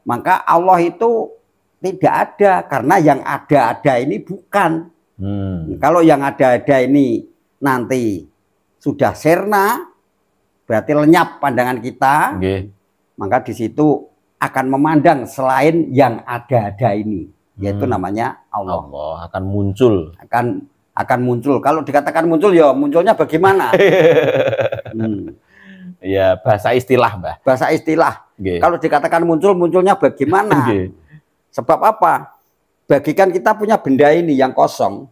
Maka Allah itu tidak ada, karena yang ada-ada ini bukan. Kalau yang ada-ada ini nanti sudah sirna, berarti lenyap pandangan kita, maka di situ akan memandang selain yang ada-ada ini, yaitu namanya Allah. Allah akan muncul. Akan muncul. Kalau dikatakan muncul, ya munculnya bagaimana? Ya bahasa istilah, Mbah. Bahasa istilah. Kalau dikatakan muncul, munculnya bagaimana? Sebab apa? Bagikan kita punya benda ini yang kosong.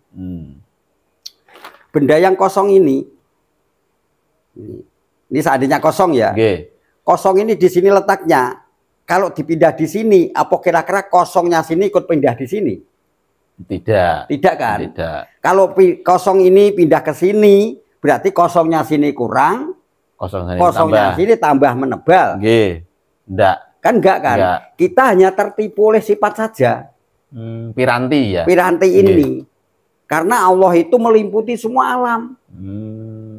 Benda yang kosong ini seandainya kosong ya. Kosong ini di sini letaknya. Kalau dipindah di sini, apa kira-kira kosongnya sini ikut pindah di sini? Tidak. Tidak kan? Tidak. Kalau kosong ini pindah ke sini, berarti kosongnya sini kurang, kosongnya sini tambah menebal. Enggak. Kan enggak kan? Enggak. Kita hanya tertipu oleh sifat saja. Piranti ya. Piranti ini. Karena Allah itu meliputi semua alam.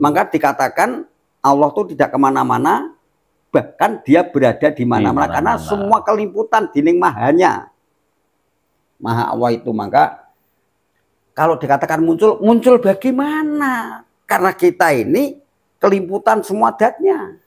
Maka dikatakan Allah itu tidak kemana-mana, bahkan dia berada di mana-mana. Karena semua kelimputan dining mahanya. Maha Allah itu. Maka kalau dikatakan muncul, muncul bagaimana? Karena kita ini kelimputan semua datnya.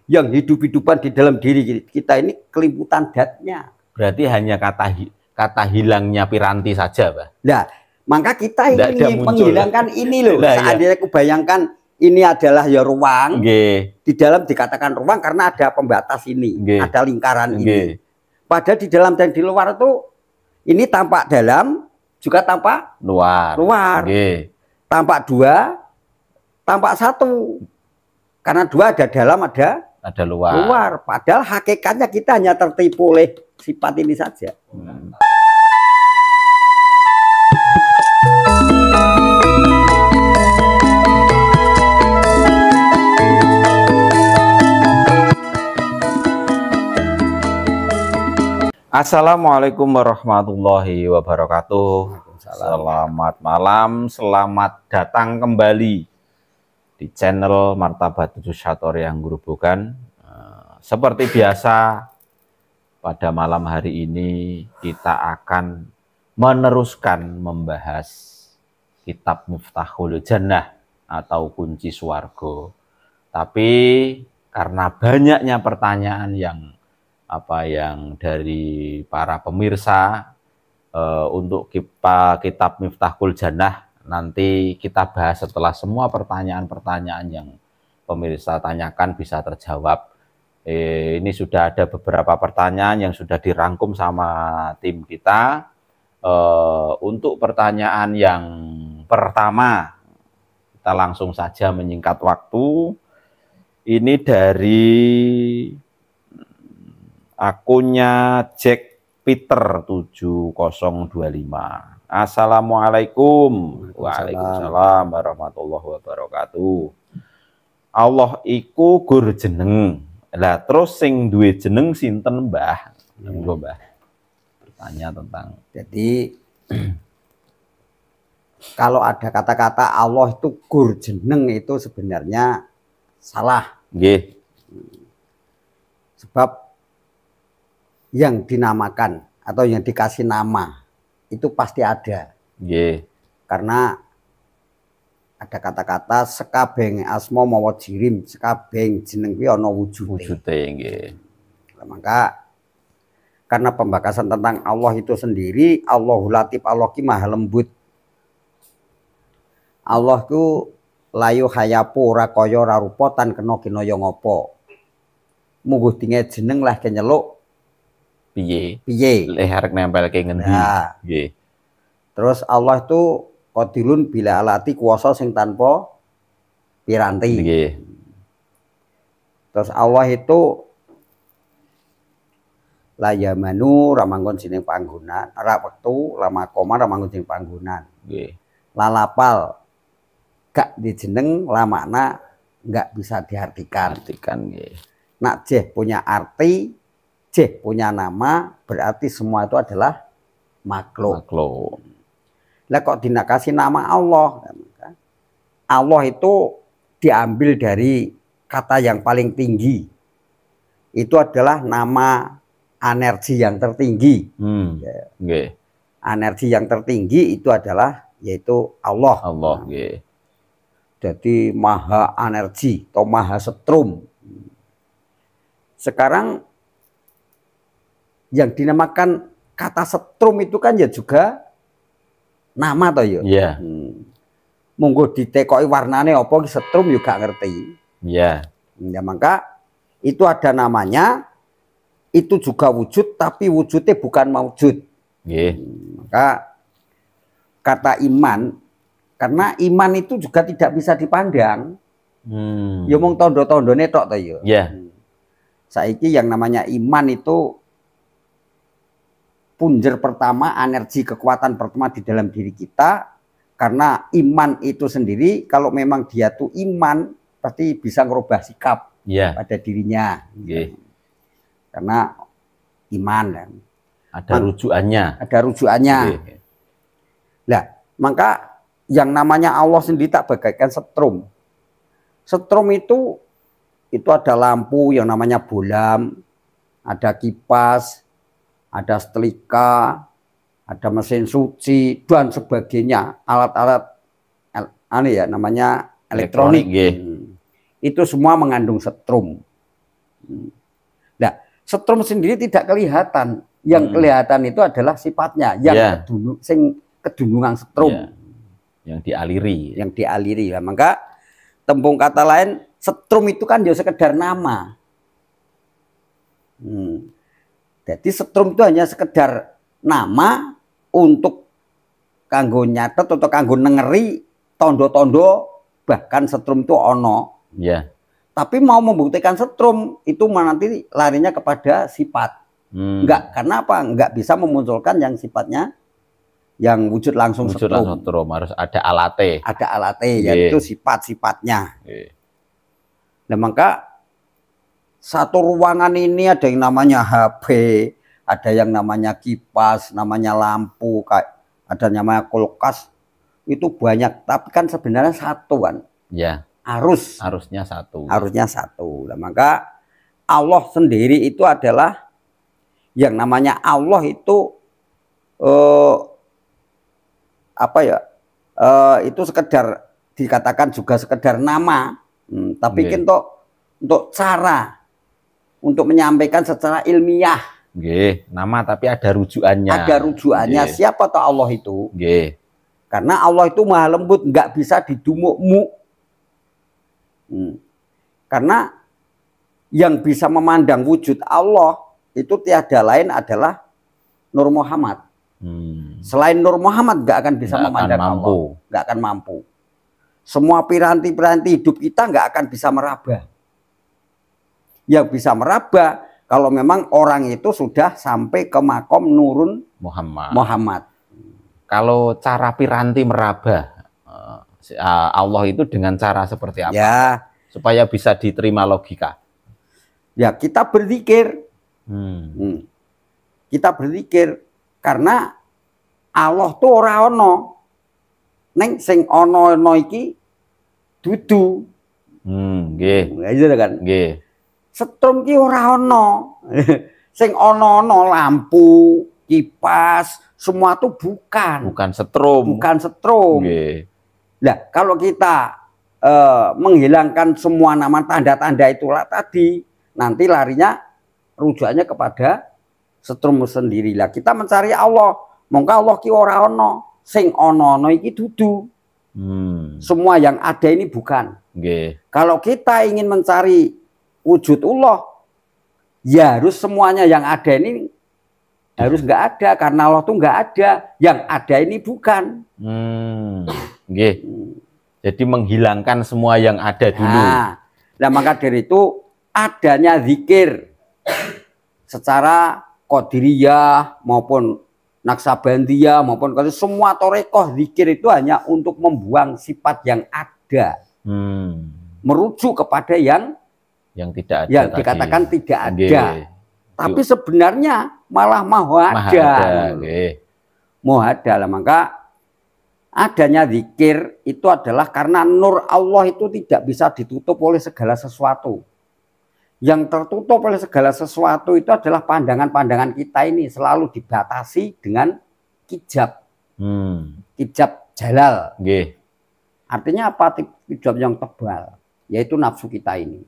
Yang hidup-hidupan di dalam diri kita ini kelimputan datnya. Berarti hanya kata hilangnya piranti saja, Pak. Nah, maka kita ini menghilangkan ini loh. Seandainya aku bayangkan ini adalah ya ruang. Di dalam dikatakan ruang karena ada pembatas ini, ada lingkaran ini. Padahal di dalam dan di luar itu ini tampak dalam juga tampak luar. Tampak dua, tampak satu. Karena dua ada dalam, ada luar. Padahal hakikatnya kita hanya tertipu oleh sifat ini saja. Assalamualaikum warahmatullahi wabarakatuh. Selamat malam, selamat datang kembali di channel Martabat 7 Syatori yang Gerobogan. Seperti biasa, pada malam hari ini kita akan meneruskan membahas kitab Miftahul Jannah atau kunci swarga. Tapi karena banyaknya pertanyaan yang dari para pemirsa untuk kitab Miftahul Jannah, nanti kita bahas setelah semua pertanyaan-pertanyaan yang pemirsa tanyakan bisa terjawab. Ini sudah ada beberapa pertanyaan yang sudah dirangkum sama tim kita. Untuk pertanyaan yang pertama, kita langsung saja menyingkat waktu. Ini dari akunnya Jack Peter 7025. Assalamualaikum. Waalaikumsalam warahmatullahi wabarakatuh. Allah iku gur jeneng. Lah terus sing duwe jeneng sinten, Mbah? Mbah. Bertanya tentang. Jadi kalau ada kata-kata Allah itu gur jeneng itu sebenarnya salah. Sebab yang dinamakan atau yang dikasih nama itu pasti ada. Karena ada kata-kata sekabeng asma mawa jirim, sekabeng jeneng kuwi ana wujude. Maka karena pembakasan tentang Allah itu sendiri, Allahul Latif, Allah ki maha lembut. Allah ku layu hayapu ora kaya ora rupa tan kena kinaya ngapa. Mungguh dinge jeneng lah kenyeluk piye arek nempel ke ngendi. Terus Allah itu qadirun bila alati, kuwasa sing tanpa piranti. Terus Allah itu layamanu ramanggon sining panggonan, ora wektu lama koma ramanggon sining panggonan. Lalapal gak dijeneng lamakna nggak bisa diartikan. Nak jeh punya arti, jeh punya nama, berarti semua itu adalah makhluk. Lah kok dinakasih nama Allah? Allah itu diambil dari kata yang paling tinggi. Itu adalah nama energi yang tertinggi. Ya. Okay. Energi yang tertinggi itu adalah yaitu Allah. Allah. Okay. Jadi maha energi atau maha setrum. Sekarang yang dinamakan kata setrum itu kan ya juga nama toh ya. Yeah. Monggo ditekoi warnane apa setrum juga ngerti. Iya. Ya, maka itu ada namanya, itu juga wujud, tapi wujudnya bukan maujud. Maka kata iman, karena iman itu juga tidak bisa dipandang. Ya mung tondo-tondone tok to ya. Iya. Saiki yang namanya iman itu punjer pertama, energi kekuatan pertama di dalam diri kita. Karena iman itu sendiri, kalau memang dia tuh iman, pasti bisa ngerubah sikap pada dirinya. Karena iman. Ada rujukannya. Ada rujukannya. Nah, maka yang namanya Allah sendiri tak bagaikan setrum. Setrum itu ada lampu yang namanya bolam, ada kipas, ada setrika, ada mesin suci dan sebagainya, alat-alat namanya elektronik. Itu semua mengandung setrum. Nah, setrum sendiri tidak kelihatan. Yang kelihatan itu adalah sifatnya yang kedunungan setrum. Yang dialiri. Yang dialiri. Nah, maka tembung kata lain setrum itu kan ya sekedar nama. Jadi setrum itu hanya sekedar nama untuk kanggo nyatet atau kanggo nengeri tondo-tondo, bahkan setrum itu ono. Tapi mau membuktikan setrum itu nanti larinya kepada sifat. Enggak, karena apa? Enggak bisa memunculkan yang sifatnya yang wujud langsung setrum. Harus ada alate. Ada alate, yaitu sifat-sifatnya. Nah, maka satu ruangan ini ada yang namanya HP, ada yang namanya kipas, namanya lampu, ada namanya kulkas, itu banyak. Tapi kan sebenarnya satu kan. Harusnya satu. Harusnya satu. Nah, maka Allah sendiri itu adalah yang namanya Allah itu itu sekedar dikatakan juga sekedar nama. Tapi untuk cara untuk menyampaikan secara ilmiah. Nama tapi ada rujukannya. Ada rujukannya. Siapa tahu Allah itu? Karena Allah itu maha lembut, nggak bisa didumuk-mu. Karena yang bisa memandang wujud Allah itu tiada lain adalah Nur Muhammad. Selain Nur Muhammad nggak akan bisa memandang Allah, nggak akan mampu. Semua piranti-piranti hidup kita nggak akan bisa meraba. Yang bisa meraba kalau memang orang itu sudah sampai ke makom Nurun Muhammad. Kalau cara piranti meraba Allah itu dengan cara seperti apa? Supaya bisa diterima logika. Ya, kita berzikir. Kita berzikir karena Allah tuh ora ono. Neng sing ono iki dudu. Gitu kan? Setrum ki ora ono. Sing ono lampu, kipas, semua tuh bukan setrum. Nah, kalau kita menghilangkan semua nama tanda-tanda itulah tadi, nanti larinya rujukannya kepada setrum sendiri. Lah kita mencari Allah, mongko Allah ki ora ono, sing ono iki dudu. Semua yang ada ini bukan. Kalau kita ingin mencari wujud Allah, ya harus semuanya yang ada ini harus nggak ada, karena Allah tuh nggak ada, yang ada ini bukan. Jadi menghilangkan semua yang ada dulu. Nah, maka dari itu adanya zikir secara Qadiriyah maupun Naksabandiyah maupun semua torekoh, zikir itu hanya untuk membuang sifat yang ada, merujuk kepada yang tidak ada, yang dikatakan tadi tidak ada. Tapi sebenarnya malah mau ada. Mau ada lah. Maka adanya zikir itu adalah karena nur Allah itu tidak bisa ditutup oleh segala sesuatu. Yang tertutup oleh segala sesuatu itu adalah pandangan-pandangan kita ini selalu dibatasi dengan hijab. Hijab jalal. Artinya apa hijab yang tebal? Yaitu nafsu kita ini.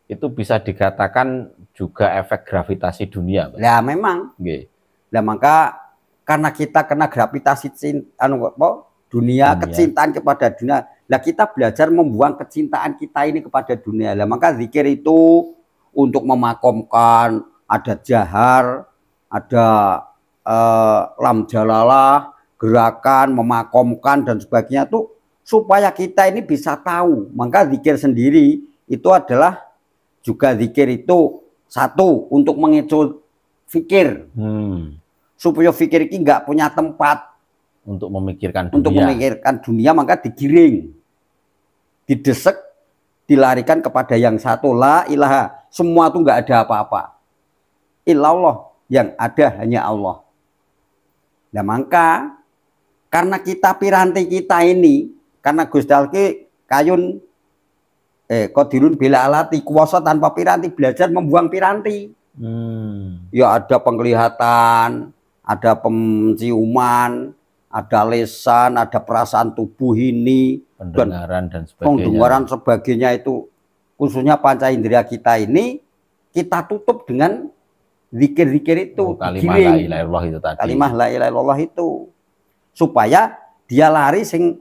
Itu bisa dikatakan juga efek gravitasi dunia. Ya memang. Nah maka karena kita kena gravitasi dunia, kecintaan kepada dunia. Nah kita belajar membuang kecintaan kita ini kepada dunia. Nah maka zikir itu untuk memakomkan, ada jahar, ada lam jalalah, gerakan, memakomkan dan sebagainya tuh supaya kita ini bisa tahu. Maka zikir sendiri itu adalah juga zikir itu satu untuk mengecoh fikir. Supaya fikir ini nggak punya tempat untuk memikirkan dunia. Untuk memikirkan dunia maka digiring, didesek, dilarikan kepada yang satu, la ilaha. Semua itu nggak ada apa-apa. Illallah, yang ada hanya Allah. Nah maka karena kita piranti kita ini, karena Gusti Allah kayun qadirun bila alati, kuasa tanpa piranti, belajar membuang piranti. Ya ada penglihatan, ada penciuman, ada lisan, ada perasaan tubuh ini, pendengaran dan sebagainya. Pendengaran sebagainya itu khususnya panca indera kita ini kita tutup dengan zikir-zikir itu. Kalimah la ilaha illallah itu tadi. Kalimah la ilaha illallah itu. Supaya dia lari sing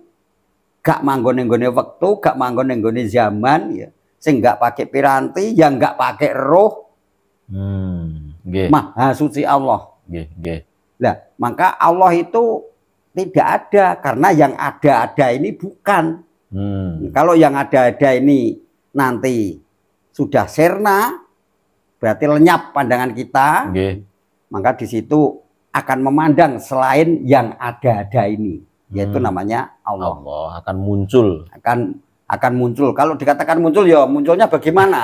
gak manggon-nggone waktu, gak manggon-nggone zaman ya. Sing gak pakai piranti, yang gak pakai roh. Maha suci Allah. Nah, maka Allah itu tidak ada karena yang ada-ada ini bukan. Kalau yang ada-ada ini nanti sudah sirna, berarti lenyap pandangan kita. Maka di situ akan memandang selain yang ada-ada ini, yaitu namanya Allah. Allah akan muncul. Akan muncul. Kalau dikatakan muncul, ya munculnya bagaimana?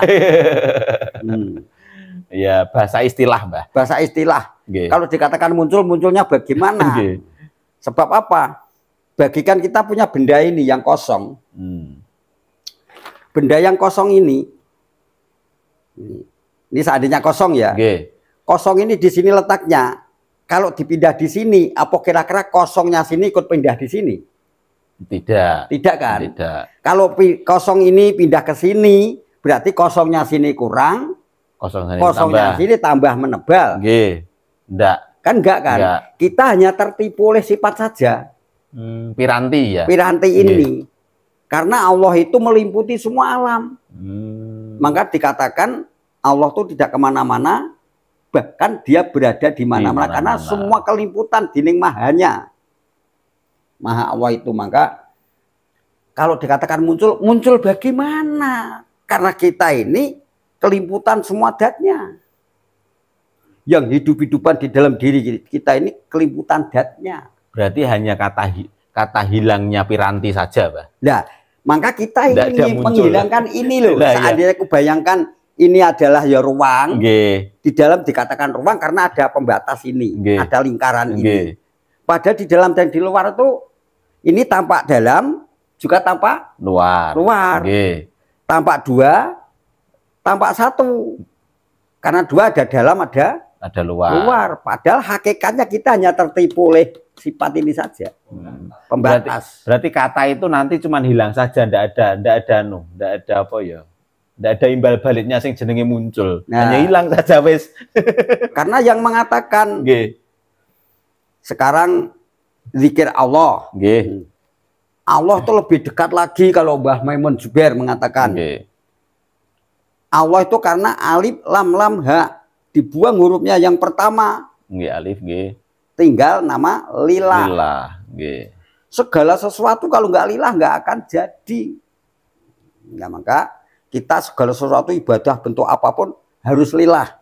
Ya bahasa istilah, Mbah. Bahasa istilah. Kalau dikatakan muncul, munculnya bagaimana? Sebab apa? Bagikan kita punya benda ini yang kosong. Benda yang kosong ini seandainya kosong ya. Kosong ini di sini letaknya. Kalau dipindah di sini, apa kira-kira kosongnya sini ikut pindah di sini? Tidak. Tidak kan? Tidak. Kalau kosong ini pindah ke sini, berarti kosongnya sini kurang. Kosongnya sini tambah menebal. Enggak. Kan enggak kan? Enggak. Kita hanya tertipu oleh sifat saja. Piranti ya. Piranti ini. Karena Allah itu meliputi semua alam. Maka dikatakan Allah itu tidak kemana-mana, bahkan dia berada di mana-mana. Karena semua kelimputan dining mahanya. Maha Allah itu. Maka kalau dikatakan muncul, muncul bagaimana? Karena kita ini kelimputan semua datnya. Yang hidup-hidupan di dalam diri kita ini kelimputan datnya. Berarti hanya kata hilangnya piranti saja, Pak. Nah, maka kita ingin menghilangkan ini loh. Seandainya aku bayangkan ini adalah ya ruang. Di dalam dikatakan ruang karena ada pembatas ini, ada lingkaran ini. Padahal di dalam dan di luar itu ini tampak dalam juga tampak luar. Tampak dua, tampak satu. Karena dua ada dalam, ada luar. Padahal hakikatnya kita hanya tertipu oleh sifat ini saja. Pembatas. Berarti kata itu nanti cuma hilang saja, ndak ada apa ya? Ndak ada imbal baliknya sing jenenge muncul. Hanya hilang saja wis. Karena yang mengatakan sekarang zikir Allah. Allah itu lebih dekat lagi kalau Mbah Maimun Zubair mengatakan. Allah itu karena alif lam lam ha, dibuang hurufnya yang pertama. Alif tinggal nama lillah. Segala sesuatu kalau nggak lillah nggak akan jadi. Ya, maka kita segala sesuatu ibadah bentuk apapun harus lillah.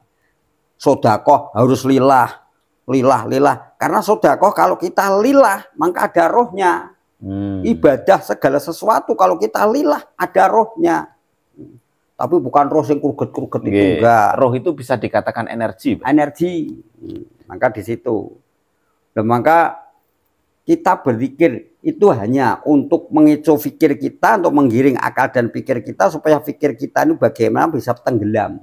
Sodakoh harus lillah. Lillah. Karena sodakoh kalau kita lillah maka ada rohnya. Ibadah segala sesuatu kalau kita lillah ada rohnya. Tapi bukan roh yang kurget-kurget itu enggak. Roh itu bisa dikatakan energi. Energi. Maka di situ. Dan maka kita berzikir itu hanya untuk mengecoh fikir kita, untuk menggiring akal dan pikir kita supaya fikir kita ini bagaimana bisa tenggelam.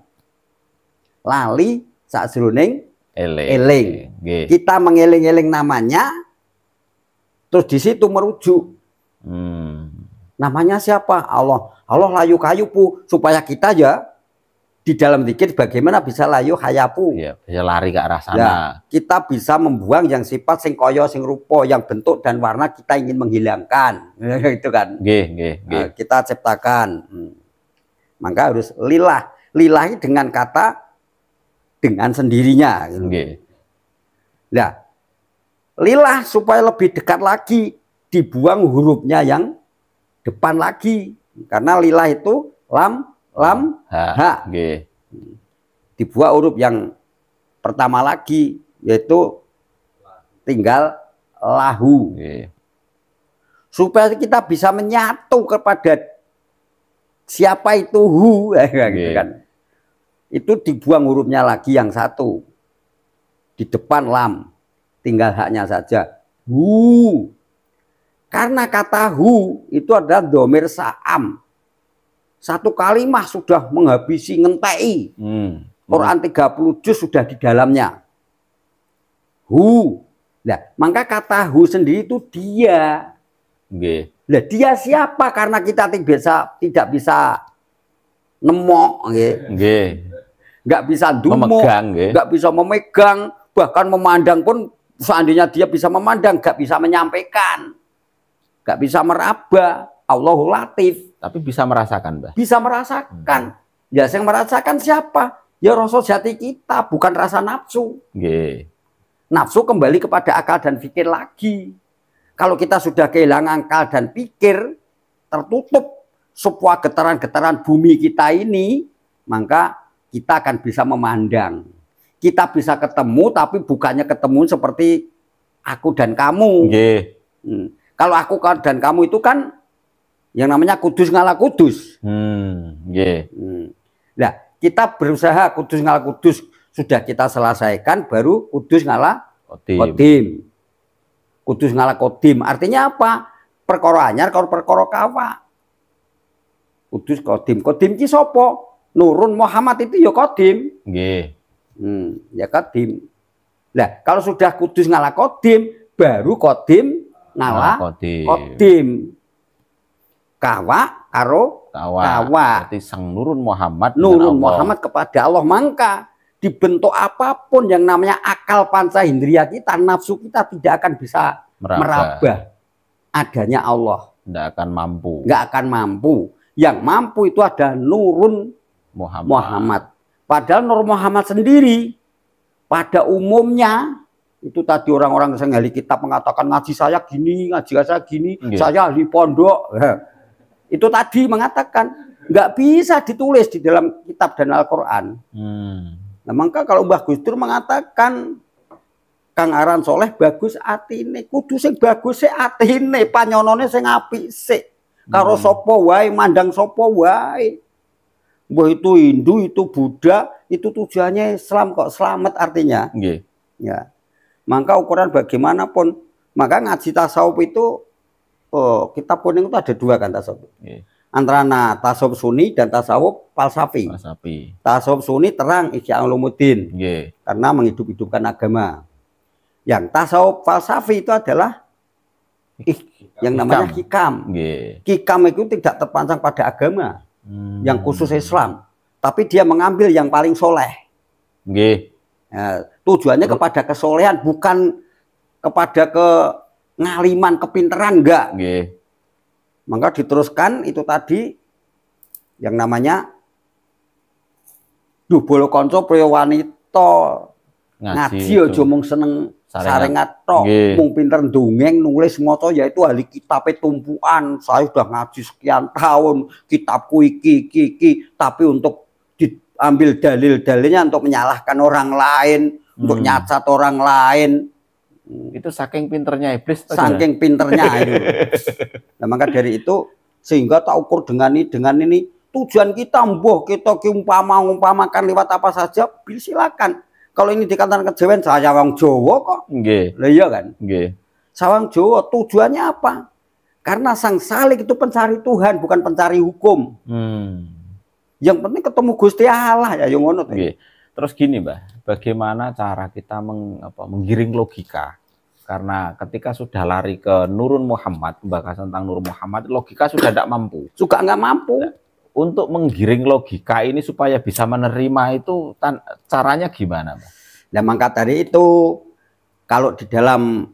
lali sakjroning Eling. eling. Nggih. Kita mengeling-eling namanya, terus di situ merujuk. Namanya siapa? Allah. Allah layu kayupu, supaya kita ya di dalam zikir bagaimana bisa layu hayapu. Ya, bisa lari ke arah sana. Ya, kita bisa membuang yang sifat sing kaya sing rupa, yang bentuk dan warna kita ingin menghilangkan. Itu kan. Nggih. Nah, kita ciptakan. Maka harus lillah. Lillahi dengan kata dengan sendirinya. Nggih. Nah, lillah supaya lebih dekat lagi, dibuang hurufnya yang depan lagi. Karena lillah itu lam ha. Nggih. Dibuat huruf yang pertama lagi, yaitu tinggal lahu. Nggih. Supaya kita bisa menyatu kepada siapa itu hu, gitu kan. Itu dibuang hurufnya lagi yang satu. Di depan lam, tinggal haknya saja. Hu. Karena kata hu itu adalah dhamir sa'am. Satu kalimah sudah menghabisi, ngentei. Quran 30 juz sudah di dalamnya. Hu. Nah, maka kata hu sendiri itu dia. Nggih. Nah, dia siapa? Karena kita tidak bisa nemok, Nggih. nggak bisa dumuk, Memegang, nggih. nggak bisa memegang, bahkan memandang pun seandainya dia bisa memandang, nggak bisa menyampaikan, nggak bisa meraba. Allahul Latif. Tapi bisa merasakan, Mbah. Bisa merasakan. Ya, yang merasakan siapa? Ya Rasul jati kita, bukan rasa nafsu. Nggih. Nafsu kembali kepada akal dan pikir lagi. Kalau kita sudah kehilangan akal dan pikir, tertutup sebuah getaran-getaran bumi kita ini, maka kita akan bisa memandang. Kita bisa ketemu, tapi bukannya ketemu seperti aku dan kamu. Nggih. Kalau aku dan kamu itu kan yang namanya kudus ngalah kudus. Nggih. Nah, kita berusaha kudus ngalah kudus sudah kita selesaikan, baru kudus ngalah kodim. Kudus ngalah kodim artinya apa? Perkara anyar kalau perkara kawa. Kudus kodim. Kodim ki sapa? Nurun Muhammad itu ya kodim. Nggih. Ya kodim. Nah, kalau sudah kudus ngalah kodim, baru kodim ngalah kodim. Kawa karo kawa. Berarti sang Nurun Muhammad. Nurun Muhammad kepada Allah. Maka dibentuk apapun yang namanya akal panca indria kita, nafsu kita tidak akan bisa meraba adanya Allah. Tidak akan mampu. Nggak akan mampu. Yang mampu itu ada Nurun Muhammad. Padahal Nur Muhammad sendiri pada umumnya itu tadi orang-orang yang ahli kitab mengatakan ngaji saya gini, ngaji saya gini, saya ahli pondok. Itu tadi mengatakan nggak bisa ditulis di dalam kitab dan Al-Quran. Nah, maka kalau Mbah Gus Dur mengatakan Kang Aran Soleh bagus atine, kudu sing bagus sik atine, panyonone sing apik sik. Karo sapa wae, mandang sapa wae. Mbah itu Hindu, itu Buddha, itu tujuannya Islam kok, selamat artinya. Nggih. Ya. Maka ukuran bagaimanapun, maka ngaji tasawuf itu kitab kuning itu ada dua kan tasawuf. Antara tasawuf Sunni dan tasawuf falsafi. Tasawuf Sunni terang Ihya Ulumuddin, karena menghidup-hidupkan agama. Yang tasawuf falsafi itu adalah yang namanya hikam. Hikam itu tidak terpancang pada agama yang khusus Islam, tapi dia mengambil yang paling soleh. Tujuannya kepada kesolehan, bukan kepada ngaliman, kepinteran, enggak. Maka diteruskan itu tadi yang namanya bolo konco priya wanita ngaji aja mung seneng sarengat tok, mung pinter ndongeng nulis maca, yaitu ahli kitabe tumpuan. Saya sudah ngaji sekian tahun, kitabku iki, tapi untuk diambil dalil-dalilnya untuk menyalahkan orang lain, untuk nyacat orang lain. Itu saking pinternya iblis. Saking pinternya itu. Nah, maka dari itu sehingga tak ukur dengan ini tujuan kita mbuh kita umpamakan lewat apa saja silakan. Kalau ini dikatakan kejawen saya wong Jawa kok. Nggih. Lah iya kan? Nggih. Sawang Jawa tujuannya apa? Karena sang salik itu pencari Tuhan, bukan pencari hukum. Yang penting ketemu Gusti Allah ya yang ngono. Terus gini, Mbah, bagaimana cara kita menggiring logika? Karena ketika sudah lari ke Nurun Muhammad, membahas tentang Nur Muhammad, logika sudah tidak mampu. Suka nggak mampu. Untuk menggiring logika ini supaya bisa menerima itu caranya gimana, Mbah? Nah, maka tadi itu kalau di dalam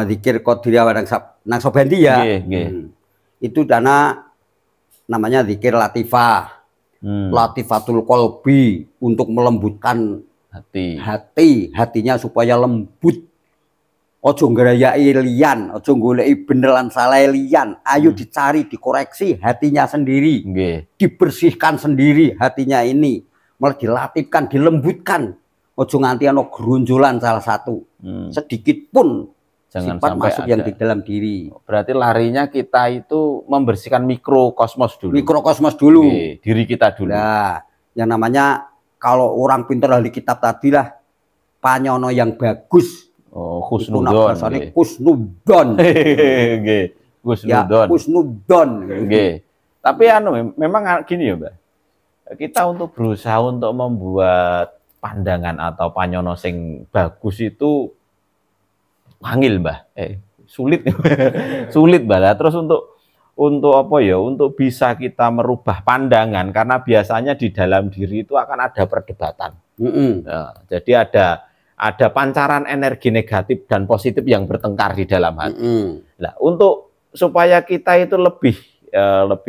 zikir Qadiriyah wa Naqsabandiyah itu dana namanya zikir latifah. Latifatul qalbi, untuk melembutkan hatinya supaya lembut. Ojo ngerayai liyan, ojo goleki bener lan salah liyan. Ayo dicari, dikoreksi hatinya sendiri. Dibersihkan sendiri hatinya ini. Malah dilatihkan, dilembutkan. Ojo nganti ana gerunjulan salah satu. Sedikit pun jangan sifat masuk yang di dalam diri. Berarti larinya kita itu membersihkan mikrokosmos dulu. Mikrokosmos dulu. Diri kita dulu. Nah, yang namanya kalau orang pintar ahli kitab tadilah panyono yang bagus. Oh, Husnudon. Husnudon. Husnudon. Husnudon. Tapi memang gini ya, Mbak. Kita untuk berusaha untuk membuat pandangan atau panyono sing bagus itu panggil, Mbah. Sulit. Sulit, Mbah. Terus untuk apa ya? Untuk bisa kita merubah pandangan, karena biasanya di dalam diri itu akan ada perdebatan. Nah, jadi ada pancaran energi negatif dan positif yang bertengkar di dalam hati. Nah, untuk supaya kita itu lebih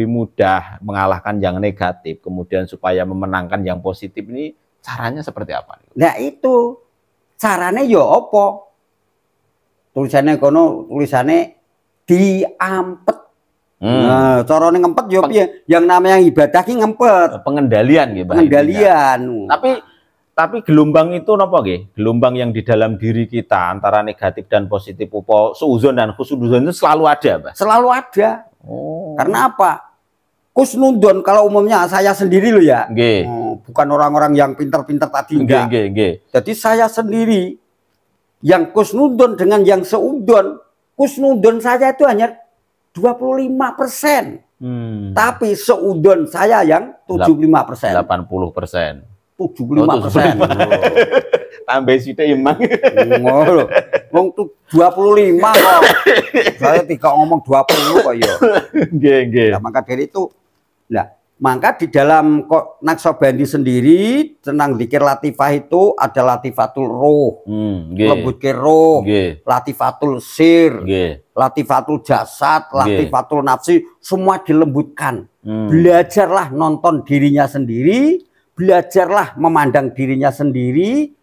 mudah mengalahkan yang negatif, kemudian supaya memenangkan yang positif, ini caranya seperti apa? Nah, itu caranya yo apa? Tulisannya kono, tulisannya diampet. Nah, caranya ngempet yo piye? Yang namanya ibadah ki ngempet. Pengendalian gitu. Pengendalian. Tapi gelombang itu napa nggih? Gelombang yang di dalam diri kita antara negatif dan positif, suudzon dan khusnudon itu selalu ada, Mbak. Selalu ada. Oh. Karena apa? Khusnudon kalau umumnya saya sendiri loh ya. Bukan orang-orang yang pintar-pintar tadi enggak. Jadi saya sendiri yang khusnudon dengan yang seudon. Khusnudon saya itu hanya 25%. Tapi seudon saya yang 75%. 80%. 75%. Tambah sithik emang. Ngono. Wong 25 kok. Saya tidak ngomong 20 kok ya. Nggih. Nah, maka dari itu, maka di dalam Naqsabandi sendiri tentang zikir latifah itu ada latifatul ruh, lembutke ruh, latifatul sir, latifatul jasad, latifatul nafsi, semua dilembutkan. Belajarlah nonton dirinya sendiri, belajarlah memandang dirinya sendiri,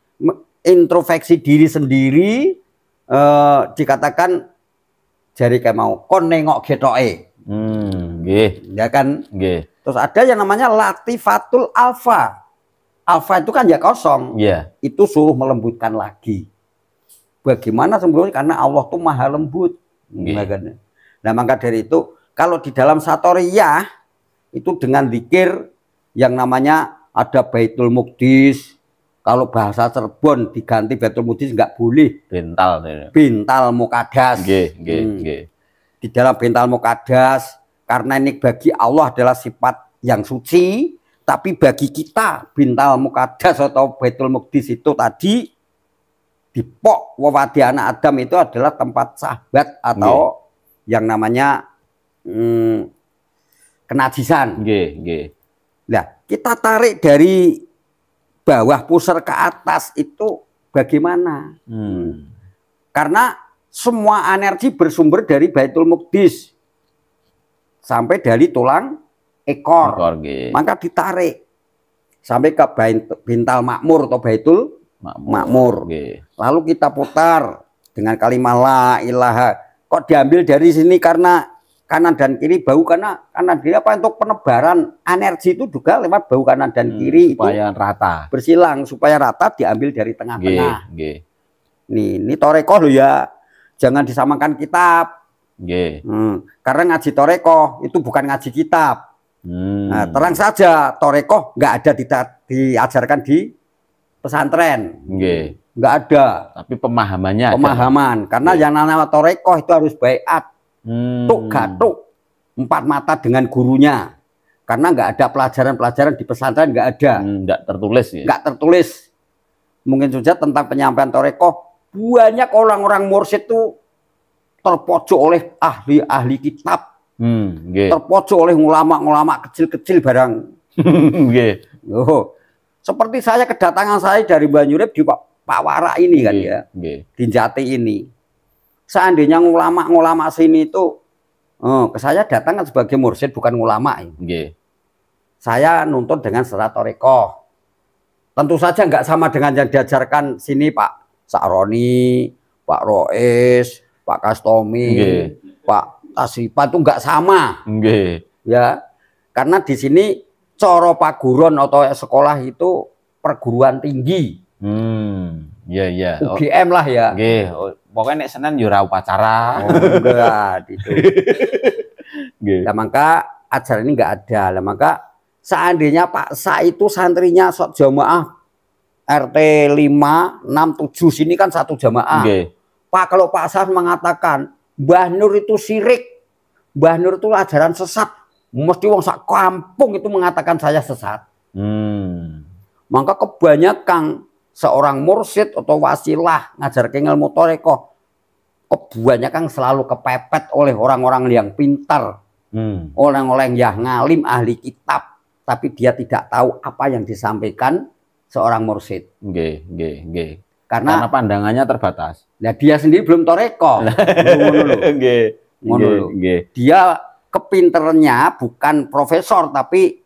introspeksi diri sendiri. Dikatakan jari kayak mau kon nengok getoke. Ya kan? Terus ada yang namanya latifatul alfa. Alfa itu kan ya kosong. Itu suruh melembutkan lagi. Bagaimana sembunyi? Karena Allah tuh maha lembut. Nah, maka dari itu kalau di dalam Satoriyah itu dengan zikir yang namanya ada Baitul Muqdis. Kalau bahasa Cirebon diganti Baitul Muqdis nggak boleh. Bintal Muqaddas. Di dalam Bintal Muqaddas, karena ini bagi Allah adalah sifat yang suci, tapi bagi kita Bintal Muqaddas atau Baitul Muqdis itu tadi di pok wawadi anak Adam itu adalah tempat sahabat atau yang namanya kenajisan. Nah, kita tarik dari bawah pusar ke atas itu bagaimana? Karena semua energi bersumber dari Baitul Muqdis sampai dari tulang ekor. Maka ditarik sampai ke Bintal Makmur atau Baitul Makmur. Lalu kita putar dengan kalimat la ilaha. Kok diambil dari sini karena kanan dan kiri bau, karena kanan kiri apa untuk penebaran energi itu juga lewat bau kanan dan kiri supaya rata, bersilang supaya rata, diambil dari tengah-tengah. Ini torekoh loh ya, jangan disamakan kitab. Karena ngaji torekoh itu bukan ngaji kitab. Nah, terang saja torekoh nggak ada diajarkan di pesantren, nggak ada. Tapi pemahamannya pemahaman ada. Karena yang namanya torekoh itu harus baiat. Tuk gatuk 4 mata dengan gurunya. Karena nggak ada pelajaran-pelajaran di pesantren, nggak ada. Nggak tertulis ya? Nggak tertulis. Mungkin saja tentang penyampaian Torekoh, banyak orang-orang mursyid itu terpojok oleh ahli-ahli kitab. Terpojok oleh ulama-ulama kecil-kecil barang. Seperti saya, kedatangan saya dari Banyurip di Pak Wara ini kan ya, di Jati ini. Seandainya ulama-ulama sini itu, saya datang kan sebagai mursyid, bukan ulama. Saya nuntun dengan serat Torekoh. Tentu saja nggak sama dengan yang diajarkan sini Pak Sakroni, Pak Rois, Pak Kastomi, Pak Tasripan, itu nggak sama. Ya, karena di sini coro paguron atau sekolah itu perguruan tinggi. UGM lah ya. Pokoknya nek Senin yo ora upacara. Enggak gitu. Nah, maka ajaran ini enggak ada. Nah, maka seandainya Pak Sa itu santrinya jamaah RT 5, 6, 7 sini kan satu jamaah. Pak, kalau Pak Sa mengatakan Mbah Nur itu syirik, Mbah Nur itu ajaran sesat, mesti wong sak kampung itu mengatakan saya sesat. Maka kebanyakan seorang mursyid atau wasilah ngajar ilmu Torekoh, kebanyakan selalu kepepet oleh orang-orang yang pintar, orang-orang yang ngalim, ahli kitab, tapi dia tidak tahu apa yang disampaikan seorang mursyid. Karena pandangannya terbatas. Nah, dia sendiri belum Torekoh. Dia kepinterannya bukan profesor tapi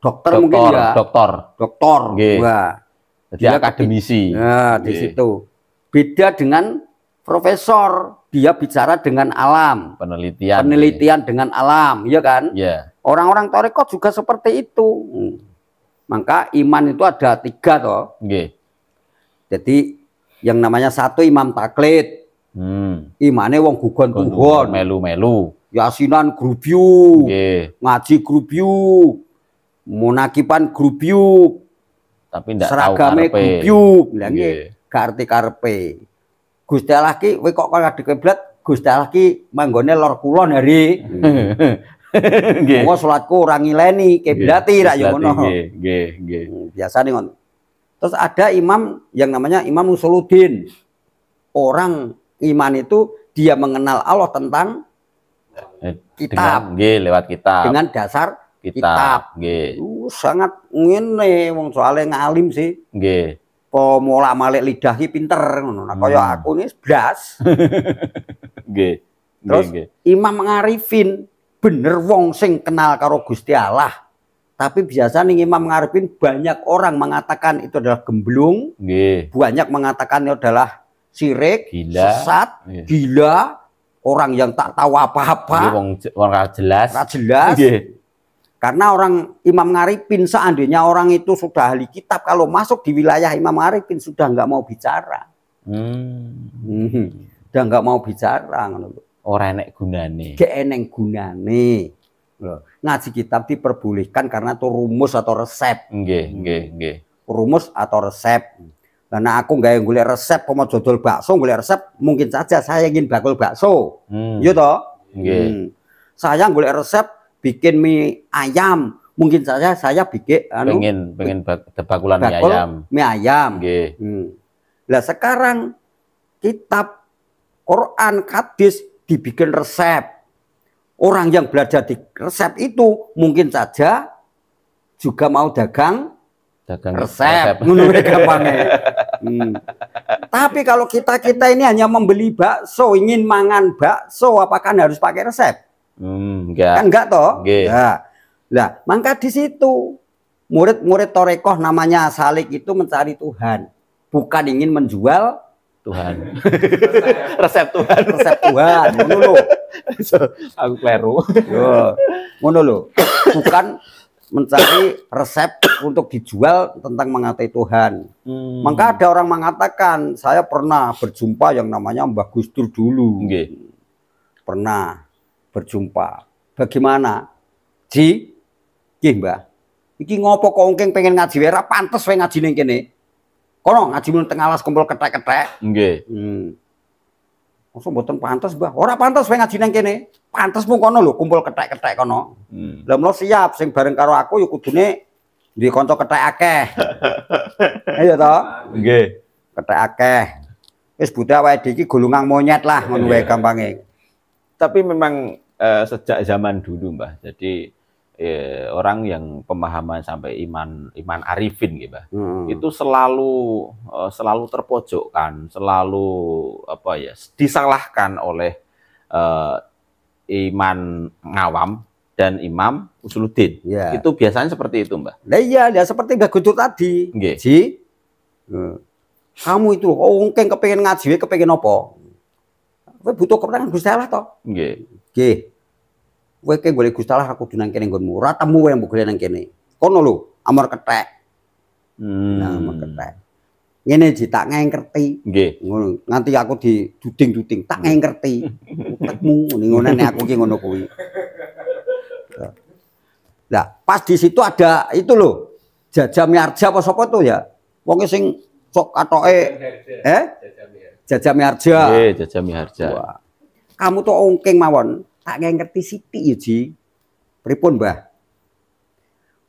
dokter mungkin ya. Doktor. Jadi akademisi. Nah, di situ beda dengan profesor, dia bicara dengan alam, penelitian dengan alam, ya kan? Orang-orang Torekoh juga seperti itu. Maka iman itu ada 3 toh. Jadi yang namanya 1 imam taklid, imane wong gugon tuhon, melu-melu, yasinan grubyu, ngaji grubyu, munakipan grubyu, tapi ndak tahu seragame gubyuk, lha nggih gak arti karepe. Gusti Allah ki kowe kok ngadeg kiblat, Gusti Allah ki manggone lor kulon hari. Nggih. Wong salatku ora ngileni kiblati rak ya ngono. Nggih. Biasane ngono. Terus ada imam yang namanya Imam Usuluddin. Orang iman itu dia mengenal Allah tentang kitab. Nggih, lewat kitab. Dengan dasar kitab. Sangat ngene wong soalnya ngalim sih. Nggih. Pomolak-malik lidah ki pinter ngono. Nah, kaya aku ini blas. Nggih. Terus Imam Ngarifin bener wong sing kenal karo Gusti Allah. Tapi biasa nih Imam Ngarifin banyak orang mengatakan itu adalah gemblung. Banyak mengatakan itu adalah syirik, sesat, gila, orang yang tak tahu apa-apa. Orang jelas. Karena orang Imam Ngarifin seandainya orang itu sudah ahli kitab, kalau masuk di wilayah Imam Ngarifin sudah nggak mau bicara. Udah nggak mau bicara. Orang enek gunane. Gak eneng gunane. Ngaji kitab diperbolehkan karena itu rumus atau resep. Rumus atau resep. Karena aku nggak golek resep, mau jodol bakso golek resep, mungkin saja saya ingin bakul bakso. Iya toh? Saya golek resep bikin mie ayam, mungkin saja saya bikin pengen bakulan mie ayam. Mie ayam. Lah sekarang kitab Quran, hadis dibikin resep. Orang yang belajar di resep itu mungkin saja juga mau dagang resep. Menurut gampangnya. Tapi kalau kita ini hanya membeli bakso, ingin mangan bakso, apakah harus pakai resep? Enggak. Kan enggak toh? Nah, maka di situ murid-murid Torekoh namanya Salik itu mencari Tuhan, bukan ingin menjual Tuhan. Resep Tuhan. Resep Tuhan. Ngono lho. Aku kleru. Ngono lho. Bukan mencari resep untuk dijual tentang mengatai Tuhan. Maka ada orang mengatakan, saya pernah berjumpa yang namanya Mbah Gus Dur dulu. Pernah berjumpa. Bagaimana? Mbah. Iki ngopo kok engking pengen ngaji wae, ra pantes wae ngaji ning kene. Kono ngaji mun teng alas kumpul kethek-kethek. Mosok mboten pantes, Mbah. Ora pantes kowe ngaji nang kene. Pantes mung kono lho, kumpul kethek-kethek kono. Lah mula siap sing bareng karo aku ya kudune duwe kanca kethek akeh. Ayo to? Nggih. Kethek akeh. Wis budhe awake dhewe iki golongan monyet lah ngono wae gampange. Tapi memang sejak zaman dulu, Mbah. Jadi orang yang pemahaman sampai iman arifin gitu, Mbah. Itu selalu terpojokkan, selalu apa ya, disalahkan oleh iman ngawam dan imam usuluddin. Ya. Itu biasanya seperti itu, Mbah. Nah iya, ya seperti Mbah Guntur tadi. Nggih. Ji. Kamu itu ongkeng kepengen ngaji, kepengen apa? Kowe butuh kepengen Gusti Allah to? Nggih. Nggih. Kowe ke golek Gusti Allah aku nang kene nggonmu. Ora temu wae mbok golek nang kene. Kono lho, amar kethek. Nah, amar kethek. Ngene Ji tak ngengkerti. Nggih. Ngono, nganti aku diduding-duding tak ngengkerti. Utekmu ngene aku ki ngono kuwi. Lah, pas di situ ada itu loh. Jaja Miarja apa sapa tuh ya? Wong sing sok katoke Jaja Miarja. Nggih, Jaja Miarja. Kamu tuh ongkeng mawon, tak ngerti sithik ya, Ji. Pripun, Mbah?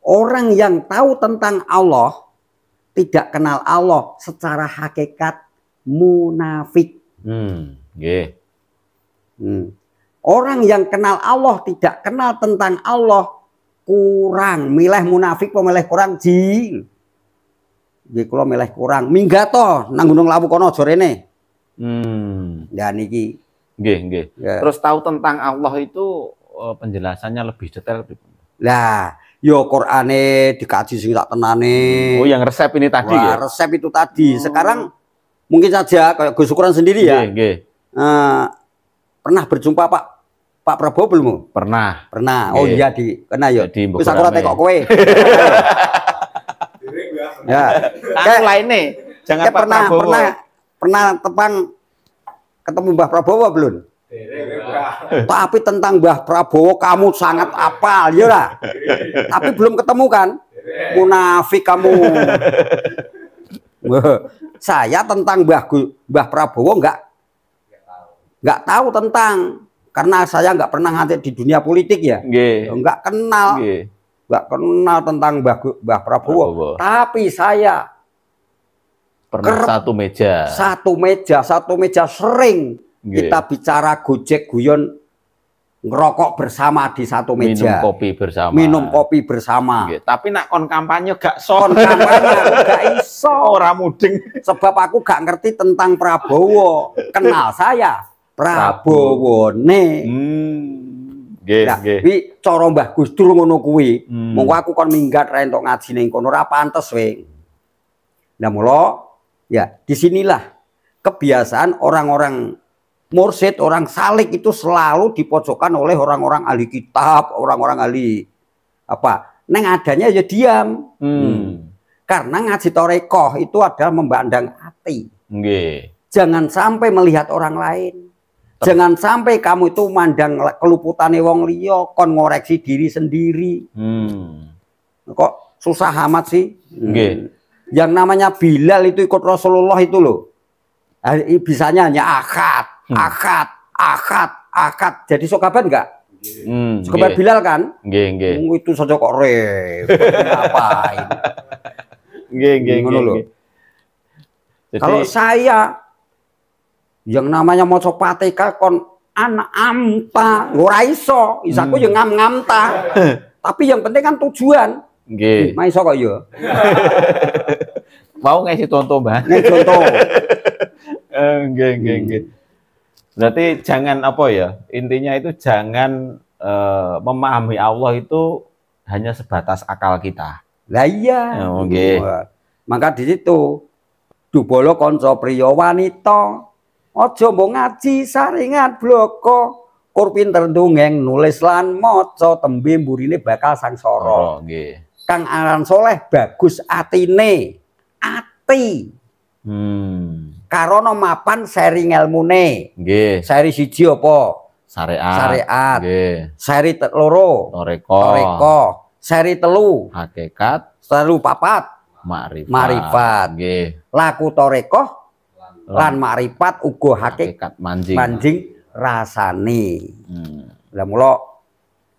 Orang yang tahu tentang Allah tidak kenal Allah secara hakikat munafik. Nggih. Orang yang kenal Allah tidak kenal tentang Allah kurang, milih munafik apa milih kurang, Ji? Nggih kula milih kurang. Minggat to nang Gunung Lawu kono aja rene. Ya niki. Nggih, nggih. Ya. Terus tahu tentang Allah itu penjelasannya lebih detail. Lah, yo Qur'ane dikaji sing tak tenane. Oh, yang resep ini tadi ya. Resep itu tadi. Sekarang mungkin saja kayak Gus Ukuran sendiri ya. Nggih, pernah berjumpa Pak Prabowo belum? Pernah. Pernah. Oh iya kena ya. Wis aku ora tekok kowe. Ya. Aku lainnya. Jangan Pak Prabowo. Pernah ketemu Mbah Prabowo belum? Tapi tentang Mbah Prabowo kamu sangat apal, ya lah. Tapi belum ketemu kan? Munafik kamu. Saya tentang Mbah Prabowo nggak tahu tentang, karena saya nggak pernah ngajar di dunia politik ya. Nggak kenal. Nggak kenal tentang Mbah Prabowo. Tapi saya pernah satu meja sering kita bicara gojek guyon, ngerokok bersama di satu meja, minum kopi bersama. Tapi nak kon kampanye gak so, gak iso, ora mudeng. Sebab aku gak ngerti tentang Prabowo. Kenal saya Prabowo Wi cara Mbah Gus Dur ngono kuwi. Monggo aku kon minggat ra entuk ngaji ning kono ora pantes we. Nah mula ya disinilah kebiasaan orang-orang mursyid, orang salik itu selalu dipojokkan oleh orang-orang ahli kitab, orang-orang ahli apa. Neng adanya ya diam. Karena ngaji torekoh itu adalah memandang hati. Jangan sampai melihat orang lain. Jangan sampai kamu itu mandang keluputane wong liya, kon ngoreksi diri sendiri. Kok susah amat sih? Yang namanya Bilal itu ikut Rasulullah itu loh. Bisanya hanya akad. Jadi sokaban enggak? Sokaban Bilal kan? Itu saja kok ngapain? Kalau saya yang namanya maca Fatihah kon anak amta ora iso, isaku ya ngam-ngamta. Tapi yang penting kan tujuan. Nggih. Maiso kok ya. Mau ngasih contoh, Mbah. Ngasih contoh. Nggih. Berarti jangan apa ya? Intinya itu jangan memahami Allah itu hanya sebatas akal kita. Lah iya. Maka di situ dubala kanca priya wanita, aja mbok ngaji saringan bloko, kur pinter ndongeng nulis lan maca tembe mburine bakal sangsara. Kang aran soleh bagus atine. Ati. Karena mapan seri ngelmune. Seri siji apa? Syariat. Seri loro toreko. Seri telu hakikat. Telu papat makrifat. Laku toreko lan makrifat uga hakikat manjing rasane. Lah mula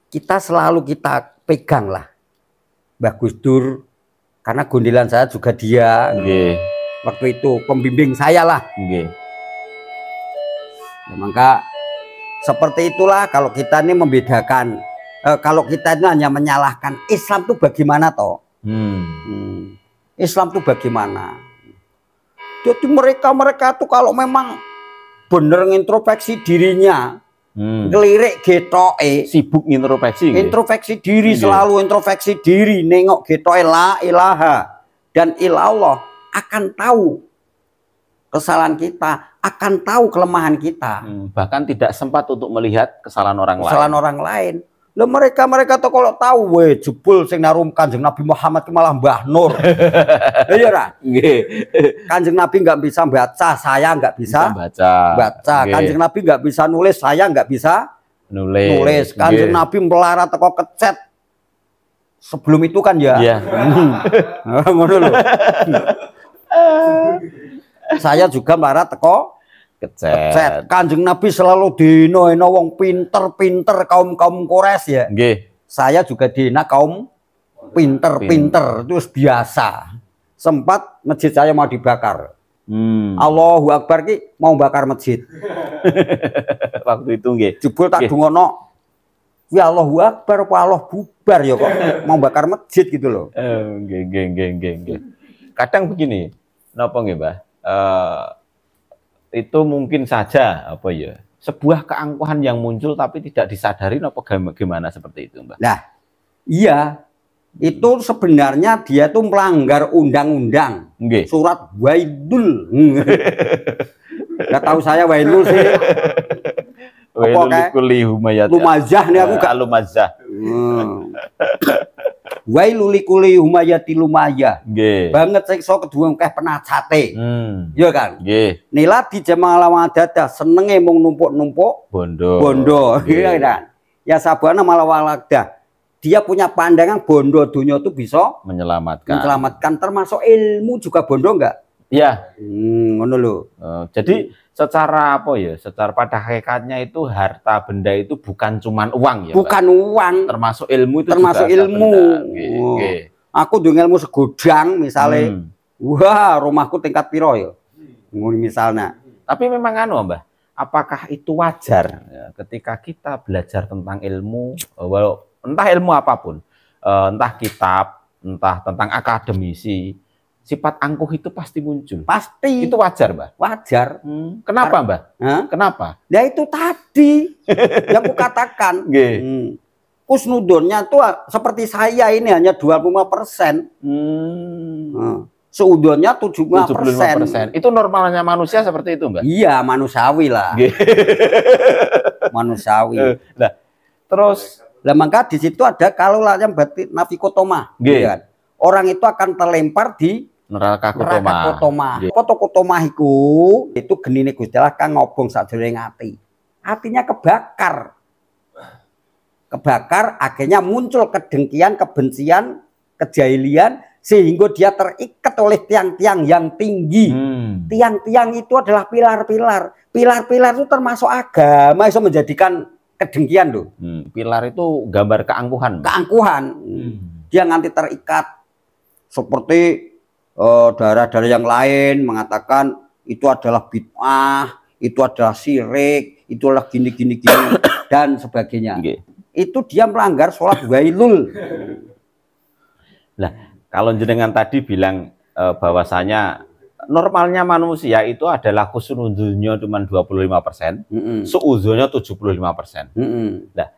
kita selalu kita pegang lah Mbah Gus Dur, karena gondelan saya juga dia. Waktu itu pembimbing saya lah. Ya, maka seperti itulah kalau kita ini membedakan, kalau kita ini hanya menyalahkan Islam itu bagaimana toh? Islam itu bagaimana? Jadi mereka tuh kalau memang bener ngintrospeksi dirinya, ngelirik getoke, sibuk introspeksi diri, selalu introspeksi diri, nengok getoke la ilaha dan ilallah, akan tahu kesalahan kita, akan tahu kelemahan kita. Bahkan tidak sempat untuk melihat kesalahan orang lain. Loh mereka tuh kalau tahu, weh jebul sing narum Kanjeng Nabi Muhammad ke malah Mbah Nur. Iya ra? Kanjeng Nabi nggak bisa baca, saya nggak bisa baca. Kanjeng Nabi nggak bisa nulis, saya nggak bisa nulis. Kanjeng Nabi melarat teko kecet. Sebelum itu kan ya. Ngono lho. Saya juga melarat teko kecet. Kanjeng Nabi selalu dino-ino wong pinter-pinter kaum Quraisy ya. Saya juga dina kaum pinter-pinter, itu biasa. Sempat masjid saya mau dibakar. Allahu Akbar ki mau bakar masjid. Waktu itu nggih. Jebul tak dungono. Ya Allahu Akbar apa Allah bubar ya kok mau bakar masjid gitu loh. Nggih. Kadang begini, napa nggih, Mbah? Itu mungkin saja apa ya, sebuah keangkuhan yang muncul tapi tidak disadari apa gimana seperti itu, Mbak? Nah, iya, itu sebenarnya dia tuh melanggar undang-undang. Surat Waidul. Nggak tahu saya Waidul sih. Lumazah nih aku gak lumazah. Wailul likuli humayati lumaya. Banget siksa kedua keh penacate. Iya kan? Nila di jamaah lawadada senenge mung numpuk-numpuk bondo. Iya kan? Ya sabana malah walakda. Dia punya pandangan bondo dunia itu bisa menyelamatkan termasuk ilmu juga bondo enggak? Iya. Ngono lho. Jadi secara apa ya? Secara pada hakikatnya itu harta benda itu bukan cuman uang ya. Bukan Mbak? Uang. Termasuk ilmu itu termasuk juga ilmu. Aku dengan ilmu segudang misalnya. Wah, rumahku tingkat piro ya. Misalnya. Tapi memang Mbah, apakah itu wajar ya, ketika kita belajar tentang ilmu, entah ilmu apapun, entah kitab, entah tentang akademisi, sifat angkuh itu pasti muncul. Pasti. Itu wajar, Mbak? Wajar. Kenapa, Mbak? Kenapa? Ya itu tadi yang aku katakan. Kusnudonnya tuh seperti saya ini hanya 25%. Seudonnya 75%. Itu normalnya manusia seperti itu, Mbak? Iya, manusiawi lah. Manusiawi. Nah, terus maka di situ ada kalau yang berarti nafikotoma. Kan? Orang itu akan terlempar di neraka kotoma. Foto kotoma itu genine Gusti Allah kang ngobong sajroning ati. Hatinya kebakar. Akhirnya muncul kedengkian, kebencian, kejahilian sehingga dia terikat oleh tiang-tiang yang tinggi. Tiang-tiang itu adalah pilar-pilar. Pilar-pilar itu termasuk agama, itu menjadikan kedengkian loh. Pilar itu gambar keangkuhan. Dia nanti terikat seperti daerah-daerah yang lain mengatakan itu adalah bid'ah, itu adalah syirik, itulah gini dan sebagainya. Itu dia melanggar sholat wailul. Nah, kalau jenengan tadi bilang bahwasanya normalnya manusia itu adalah husnudzonnya cuma 25%, suudzonnya 75%. Nah,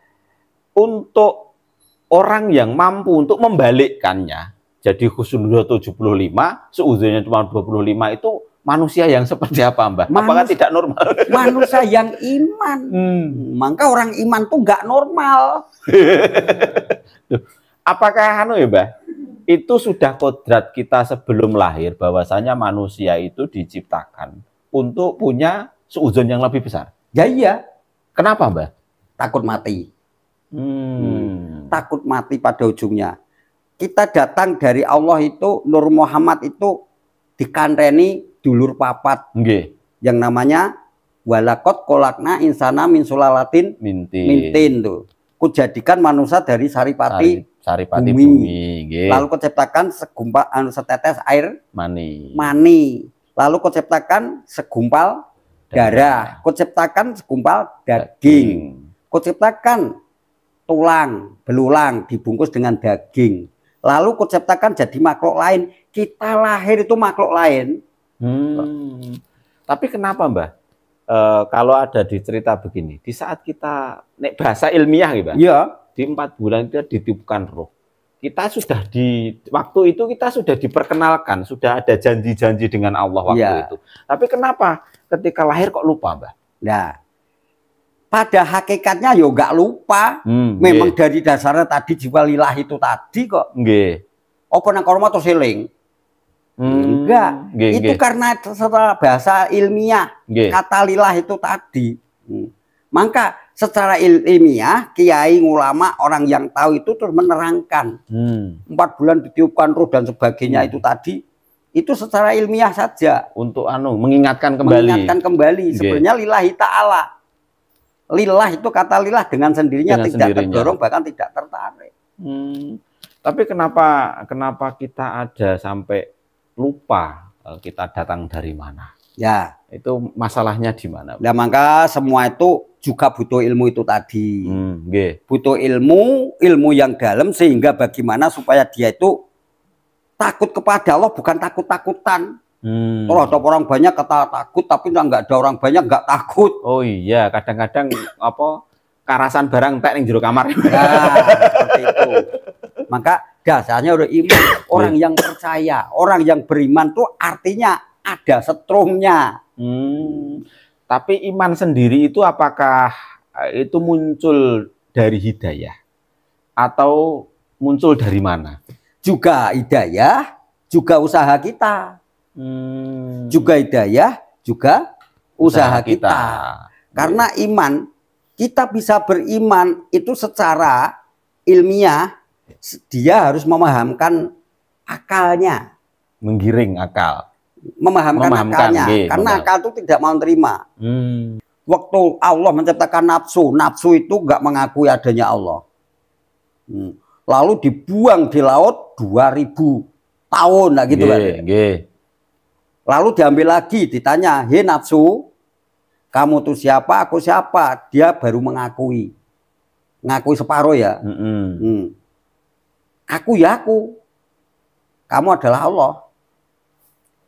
untuk orang yang mampu untuk membalikkannya jadi husnudzon 75, suudzonnya cuma 25 itu manusia yang seperti apa, Mbak? Apakah tidak normal? Manusia yang iman. Maka orang iman tuh nggak normal. Apakah ya, Mbak? Itu sudah kodrat kita sebelum lahir bahwasanya manusia itu diciptakan untuk punya suudzon yang lebih besar. Ya iya. Kenapa, Mbak? Takut mati. Takut mati pada ujungnya. Kita datang dari Allah itu, Nur Muhammad itu dikanteni dulur papat. yang namanya walakot kolakna insana min sulalatin mintin tuh. Kujadikan manusia dari saripati bumi. Lalu kuciptakan setetes air mani. Lalu kuciptakan segumpal darah. Kuciptakan segumpal daging. Kuciptakan tulang, belulang dibungkus dengan daging. Lalu kuciptakan jadi makhluk lain. Kita lahir itu makhluk lain. Tapi kenapa, Mbah? Kalau ada di cerita begini, di saat kita nek bahasa ilmiah gitu, ya, di 4 bulan itu ditiupkan roh. Kita sudah waktu itu kita sudah diperkenalkan, sudah ada janji-janji dengan Allah waktu itu. Tapi kenapa ketika lahir kok lupa, Mbah? Nah, pada hakikatnya ya nggak lupa. Memang dari dasarnya tadi jiwa lillah itu tadi kok. Nggih. Apa nang korma atau seling? Enggak, itu karena secara bahasa ilmiah kata lillah itu tadi. Maka secara ilmiah kiai ulama orang yang tahu itu terus menerangkan 4 bulan ditiupkan roh dan sebagainya itu tadi itu secara ilmiah saja untuk mengingatkan kembali. Sebenarnya lillahi ta'ala. Lillah itu kata lillah dengan sendirinya tidak terdorong bahkan tidak tertarik. Tapi kenapa kita ada sampai lupa kita datang dari mana? Ya, itu masalahnya di mana? Nah, maka semua itu juga butuh ilmu itu tadi. Butuh ilmu yang dalam sehingga bagaimana supaya dia itu takut kepada Allah bukan takut-takutan. Kalau ada orang banyak kata takut tapi nggak ada orang banyak nggak takut. Oh iya, kadang-kadang karasan barang entek ning jero kamar. Nah, seperti itu. Maka dasarnya udah iman. Orang yang percaya, orang yang beriman tuh artinya ada setrumnya. Tapi iman sendiri itu apakah itu muncul dari hidayah atau muncul dari mana? Juga hidayah, juga usaha kita. Juga hidayah, juga usaha kita. Karena iman, kita bisa beriman itu secara ilmiah. Dia harus memahamkan akalnya, menggiring akal, memahamkan akalnya, karena akal itu tidak mau terima. Waktu Allah menciptakan nafsu itu nggak mengakui adanya Allah. Lalu dibuang di laut 2000 tahun, nah gitu kan. Lalu diambil lagi, ditanya, hei nafsu, kamu tuh siapa, aku siapa? Dia baru mengakui separuh ya. Aku ya aku, kamu adalah Allah.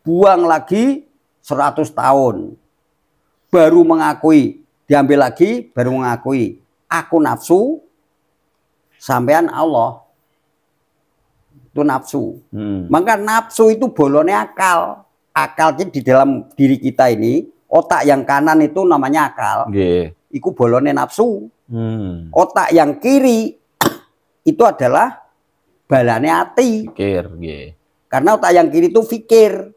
Buang lagi 100 tahun, baru mengakui. Diambil lagi, baru mengakui. Aku nafsu, sampean Allah. Itu nafsu. Maka nafsu itu bolonnya akal. Akalnya di dalam diri kita ini, otak yang kanan itu namanya akal. Itu bolonnya nafsu. Otak yang kiri itu adalah balane hati. Karena otak yang kiri itu fikir.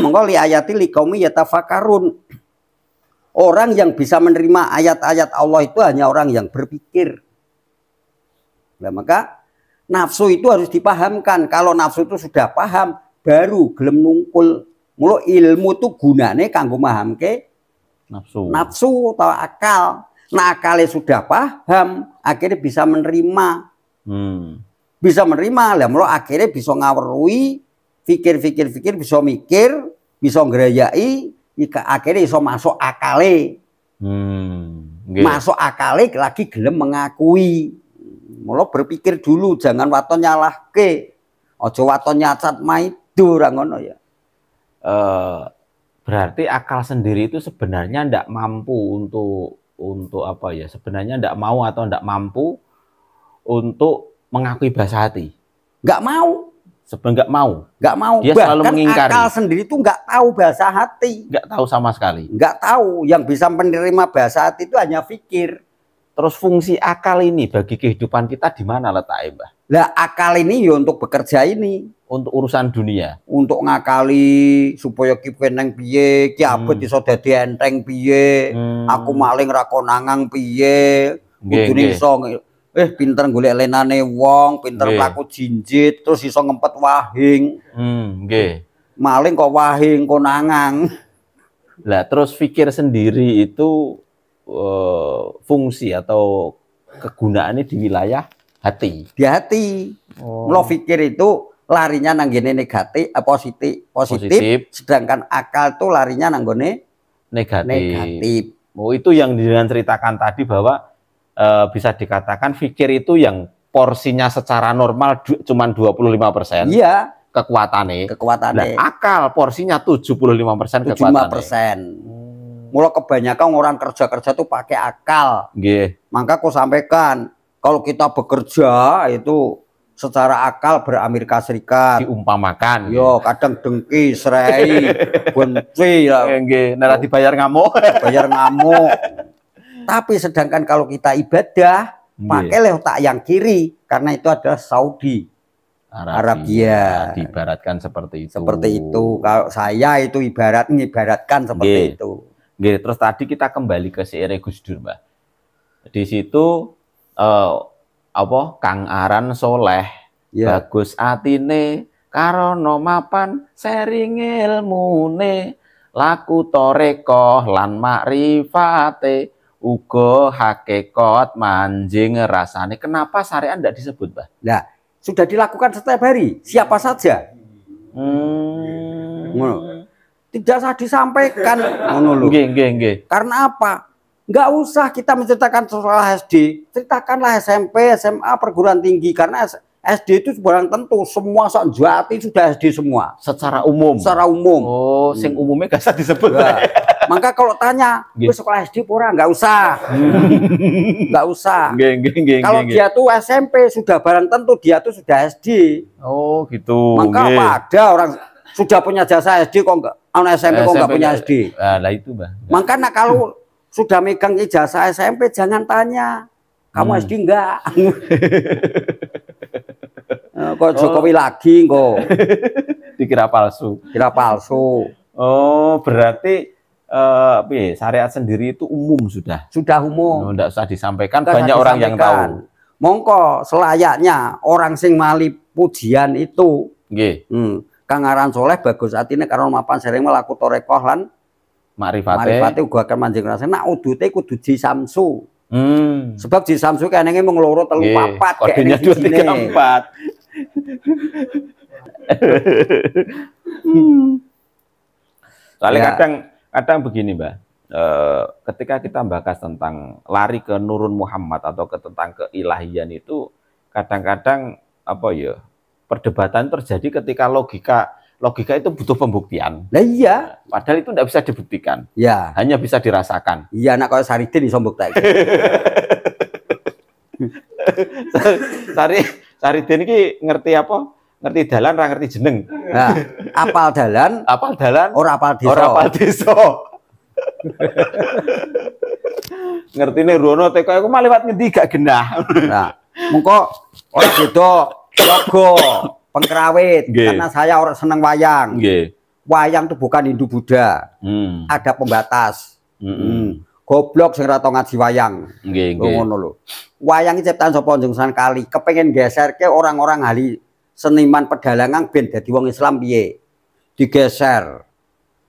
Monggo li ayati liqaumi yatafakarun. Orang yang bisa menerima ayat-ayat Allah itu hanya orang yang berpikir. Nah, maka nafsu itu harus dipahamkan. Kalau nafsu itu sudah paham, baru gelem nungkul. Mula ilmu itu gunane kanggo mahamke nafsu atau akal. Nah, akalnya sudah paham, akhirnya bisa menerima. Bisa menerima, lah mula akhirnya bisa ngawerui, pikir, bisa mikir, bisa ngerayai, akhirnya bisa masuk akale. Masuk akale lagi gelem mengakui. Mula berpikir dulu, jangan waton nyalahke. Ojo waton nyacat maido ra ngono ya. Berarti akal sendiri itu sebenarnya ndak mampu untuk apa ya? Sebenarnya ndak mau atau ndak mampu untuk mengakui bahasa hati. Nggak mau. Sebenarnya nggak mau. Dia selalu mengingkari. Akal sendiri itu nggak tahu bahasa hati. Nggak tahu sama sekali. Nggak tahu. Yang bisa menerima bahasa hati itu hanya pikir. Terus fungsi akal ini bagi kehidupan kita di mana letaknya, Mbah? Lah akal ini ya untuk bekerja ini. Untuk urusan dunia. Untuk ngakali supaya kita neng piye, ki abet iso dadi enteng piye, aku maling ra konangan piye, kudune iso pinter golek lenane wong, pinter mlaku jinjit, terus iso ngempet wahing. Maling kok wahing konangan. Lah terus fikir sendiri itu fungsi atau kegunaannya di wilayah hati. Di hati. Mula fikir itu larinya nanggone negatif, positif, sedangkan akal itu larinya nanggone negatif. Oh, itu yang dengan ceritakan tadi bahwa bisa dikatakan fikir itu yang porsinya secara normal cuma 25%. Iya. Kekuatannya. Nah, akal porsinya 75% kekuatannya. Mula kebanyakan orang kerja tuh pakai akal. Maka aku sampaikan, kalau kita bekerja itu secara akal berAmerika Serikat. Diumpamakan. Yo, kadang dengki, serai, benci. Nara dibayar ngamuk. Bayar ngamuk. Tapi sedangkan kalau kita ibadah, pakai otak yang kiri, karena itu adalah Saudi Arabia. Diibaratkan seperti itu. Seperti itu. Kalau saya itu ibaratkan seperti itu. Terus tadi kita kembali ke Syair Gus Dur, Mbah. Di situ Kang Aran soleh, bagus atine, karono mapan sering ilmune, laku torekoh lan makrifate, uga hakikat manjing rasane. Kenapa syariat tidak disebut, Mbah? Nah, sudah dilakukan setiap hari. Siapa saja. Tidak usah disampaikan. Karena apa? Nggak usah kita menceritakan soal SD. Ceritakanlah SMP, SMA, perguruan tinggi. Karena SD itu barang tentu. Semua sok jati sudah SD semua. Secara umum? Secara umum. Oh, sing umumnya gak usah disebut. Maka kalau tanya, sekolah SD pura, nggak usah. Nggak usah. Kalau dia tuh SMP, sudah barang tentu dia tuh sudah SD. Oh, gitu. Maka apa ada orang sudah punya jasa SD kok enggak, SMP kok enggak punya SD. Lah itu, Mbah. Makanya kalau sudah megang ijazah SMP jangan tanya, kamu SD enggak? Kok Jokowi lagi kok. Dikira palsu. Kira palsu. Oh, berarti syariat sendiri itu umum sudah. Sudah umum. Enggak usah disampaikan, banyak orang yang tahu. Mongko selayaknya orang sing mali pujian itu. Nggih. Kang Aran soleh bagus atine karo mapan sering melaku torekoh lan makrifate uga akan manjing rasane. Nak udute kudu ji samsu. Sebab ji samsu kenenge mung loro telu papat kodenya 2 3 4. Soalnya kadang begini, Mbah. Ketika kita bahas tentang lari ke Nurun Muhammad atau tentang keilahian itu kadang-kadang perdebatan terjadi ketika logika itu butuh pembuktian. Lah iya. Padahal itu tidak bisa dibuktikan. Ya. Hanya bisa dirasakan. Iya, anak kau Saridin iso mbuktekake. Saridin iki ngerti apa? Ngerti dalan, ra ngerti jeneng. Nah, apal dalan, ora apal desa. Ngertine rono teko aku mah lewat ngendi gak genah. Nah, mengko ora beda logo pengkerawit karena saya orang seneng wayang. Wayang itu bukan Hindu Buddha. Ada pembatas. Goblok sing ora tau ngaji wayang. Ngono lho. Wayang iki ciptaan sapa Jungsan Kali, kepengin geserke orang-orang ahli seniman pedalangan ben dadi wong Islam piye. Digeser.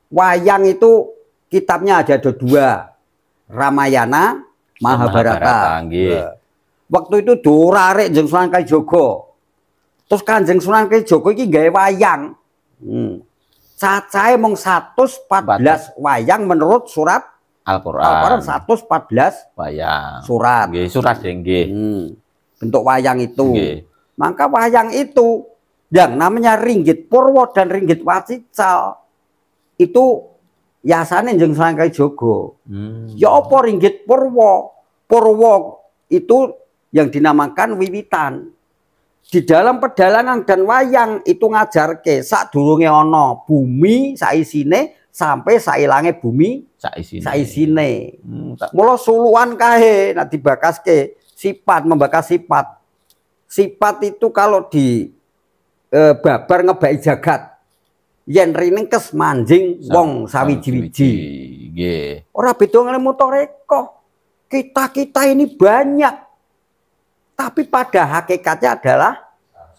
Wayang itu kitabnya ada 2. Ramayana, Mahabharata. Waktu itu durarik Kanjeng Sunan Kalijaga. Terus Kanjeng Sunan Kalijaga iki gawe wayang. Cacahe mung 114 wayang menurut surat Al-Qur'an 114 wayang. Surat. Nggih, surat nggih. Bentuk wayang itu. Maka wayang itu yang namanya ringgit purwo dan ringgit wacical itu yasane Kanjeng Sunan Kalijaga. Ya apa ringgit purwo? Purwo itu yang dinamakan wiwitan. Di dalam pedalangan dan wayang itu ngajarke sadurunge ana bumi saisine sampai sailange bumi saisine. Mula suluan kae nek dibakaske sifat membakas sifat. Sifat itu kalau di babar ngebaki jagat yen rinengkes manjing wong sawiji-wiji. Nggih. Ora beda ngelmu toreko. Kita ini banyak. Tapi pada hakikatnya adalah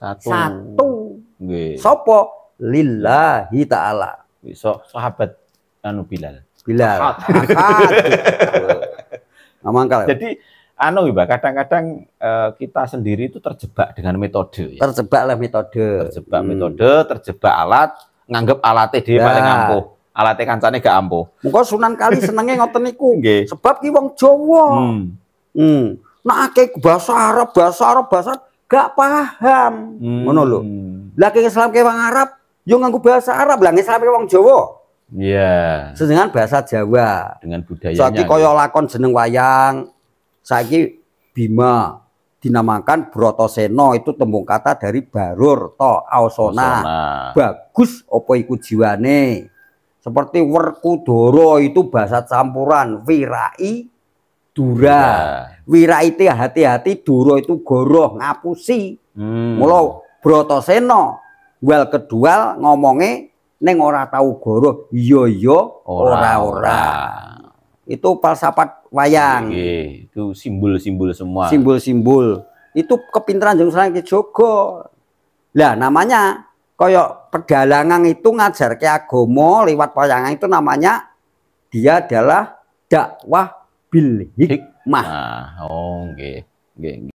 satu. Nggih. Sopo lillahi ta'ala. Sahabat anu Bilal. Bilal. Mangkal. Jadi anu Mbak, kadang-kadang kita sendiri itu terjebak dengan metode ya. Terjebak lah metode. Terjebak metode, terjebak alat, nganggep alatnya dia paling ampuh. Alatnya kancane gak ampuh. Muga Sunan Kali senenge ngoten niku. Nggih. Sebab ki wong Jawa. Nah akeh bahasa Arab gak paham. Ngono lho. Lah ki Islam ke wong Arab yo nganggo bahasa Arab, lah Islam ke wong Jawa. Iya. Sedangkan bahasa Jawa. Dengan budayanya. Saiki kaya lakon jeneng wayang. Saiki Bima dinamakan Bratasena, itu tembung kata dari barur to ausona. Bagus apa iku jiwane. Seperti Werkudara itu bahasa campuran Wirai Dura. Wirai itu hati-hati, Dura itu goroh ngapusi. Mula Bratasena wel kedua ngomongnya neng ora tahu goroh, iya ora. Itu falsafat wayang. Itu simbol-simbol semua. Simbol-simbol. Itu kepintaran Jung Sunan Kalijaga. Lah namanya koyok pedalangan itu ngajar ke agama lewat wayangan itu namanya dia adalah dakwah bil hikmah. Oh, nggih.